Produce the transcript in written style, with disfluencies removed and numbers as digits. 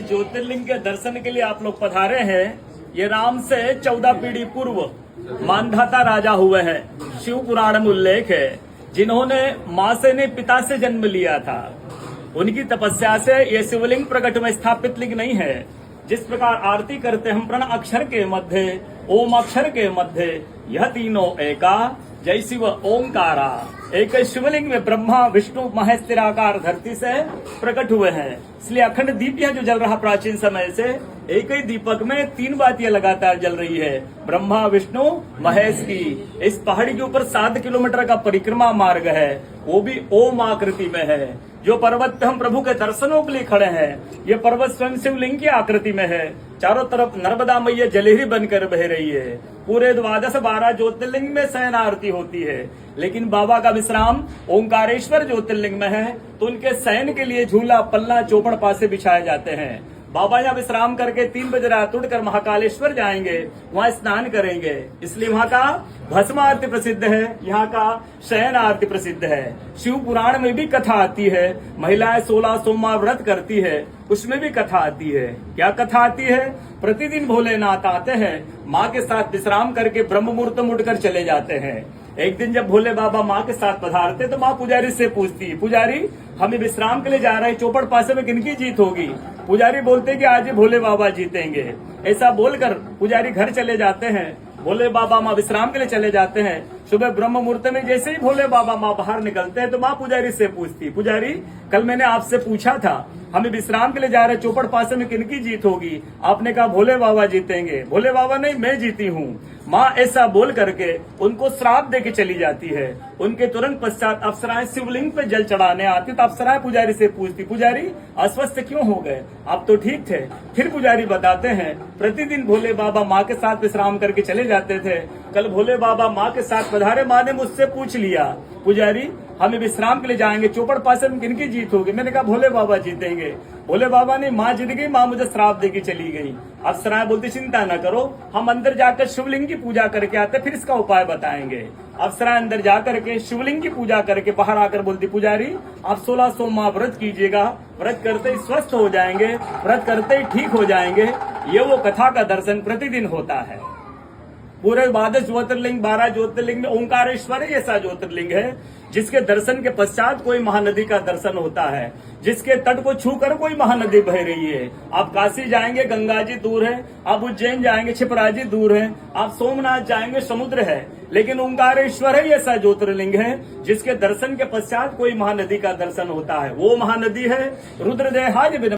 जिस ज्योतिर्लिंग के दर्शन के लिए आप लोग पधारे हैं, ये राम से 14 पीढ़ी पूर्व मानधाता राजा हुए हैं। शिव पुराण में उल्लेख है, जिन्होंने मां से ने पिता से जन्म लिया था। उनकी तपस्या से ये शिवलिंग प्रकट में स्थापित लिंग नहीं है। जिस प्रकार आरती करते हम प्रण अक्षर के मध्य, ओम अक्षर के मध्य, यह तीनों एका, जय शिव ओंकारा। एक शिवलिंग में ब्रह्मा विष्णु महेश निराकार धरती से प्रकट हुए हैं। इसलिए अखंड दीप यह जो जल रहा प्राचीन समय से, एक ही दीपक में 3 बातियां लगातार जल रही है, ब्रह्मा विष्णु महेश की। इस पहाड़ी के ऊपर 7 किलोमीटर का परिक्रमा मार्ग है, वो भी ओम आकृति में है। जो पर्वत पे हम प्रभु के दर्शनों के लिए खड़े हैं, ये पर्वत स्वयं शिवलिंग की आकृति में है। चारों तरफ नर्मदा मैया जलेहरी बनकर बह रही है। पूरे 12 ज्योतिर्लिंग में शयन आरती होती है, लेकिन बाबा का विश्राम ओंकारेश्वर ज्योतिर्लिंग में है, तो उनके शयन के लिए झूला पल्ला चौपड़ पासे बिछाए जाते हैं। बाबा यहाँ विश्राम करके 3 बजे रात उठकर महाकालेश्वर जाएंगे, वहाँ स्नान करेंगे। इसलिए वहाँ का भस्म आरती प्रसिद्ध है, यहाँ का शयन आरती प्रसिद्ध है। शिव पुराण में भी कथा आती है, महिलाएं 16 सोमवार व्रत करती है, उसमें भी कथा आती है। क्या कथा आती है? प्रतिदिन भोलेनाथ आते हैं, माँ के साथ विश्राम करके ब्रह्म मुहूर्त में उठकर चले जाते हैं। एक दिन जब भोले बाबा माँ के साथ पधारते तो माँ पुजारी से पूछती, पुजारी हमें विश्राम के लिए जा रहे हैं, चौपड़ पासे में किनकी जीत होगी? पुजारी बोलते कि आज ही भोले बाबा जीतेंगे। ऐसा बोलकर पुजारी घर चले जाते हैं। भोले बाबा माँ विश्राम के लिए चले जाते हैं। सुबह ब्रह्म मुहूर्त में जैसे ही भोले बाबा माँ बाहर निकलते हैं तो माँ पुजारी से पूछती, पुजारी कल मैंने आपसे पूछा था, हमें विश्राम के लिए जा रहे चौपड़ पासे में किनकी जीत होगी? आपने कहा भोले बाबा जीतेंगे। भोले बाबा नहीं, मैं जीती हूँ। माँ ऐसा बोल करके उनको श्राप दे के चली जाती है। उनके तुरंत पश्चात अप्सराएं शिवलिंग पे जल चढ़ाने आती तो अप्सराएं पुजारी से पूछती, पुजारी अस्वस्थ क्यों हो गए? आप तो ठीक थे। फिर पुजारी बताते हैं, प्रतिदिन भोले बाबा माँ के साथ विश्राम करके चले जाते थे। कल भोले बाबा माँ के साथ पधारे, माँ ने मुझसे पूछ लिया, पुजारी हमें विश्राम के लिए जाएंगे, चौपड़ पासे में किनकी जीत होगी? मैंने कहा भोले बाबा जीतेंगे। भोले बाबा ने माँ जीत गई, माँ मुझे श्राप देके चली गई। अप्सराएं बोलती चिंता न करो, हम अंदर जाकर शिवलिंग की पूजा करके आते, फिर इसका उपाय बताएंगे। अप्सराएं अंदर जाकर के शिवलिंग की पूजा करके बाहर आकर बोलती, पुजारी आप 16 सोमवार व्रत कीजिएगा, व्रत करते ही स्वस्थ हो जाएंगे, व्रत करते ही ठीक हो जाएंगे। ये वो कथा का दर्शन प्रतिदिन होता है। पूरे 12 ज्योतिर्लिंग 12 ज्योतिर्लिंग में ओंकारेश्वर ऐसा ज्योतिर्लिंग है जिसके दर्शन के पश्चात कोई महानदी का दर्शन होता है, जिसके तट को छूकर कोई महानदी बह रही है। आप काशी जाएंगे, गंगा जी दूर है। आप उज्जैन जाएंगे, क्षिप्रा जी दूर है। आप सोमनाथ जाएंगे, समुद्र है। लेकिन ओंकारेश्वर है ऐसा ज्योतिर्लिंग है जिसके दर्शन के पश्चात कोई महानदी का दर्शन होता है। वो महानदी है रुद्रदेहाज।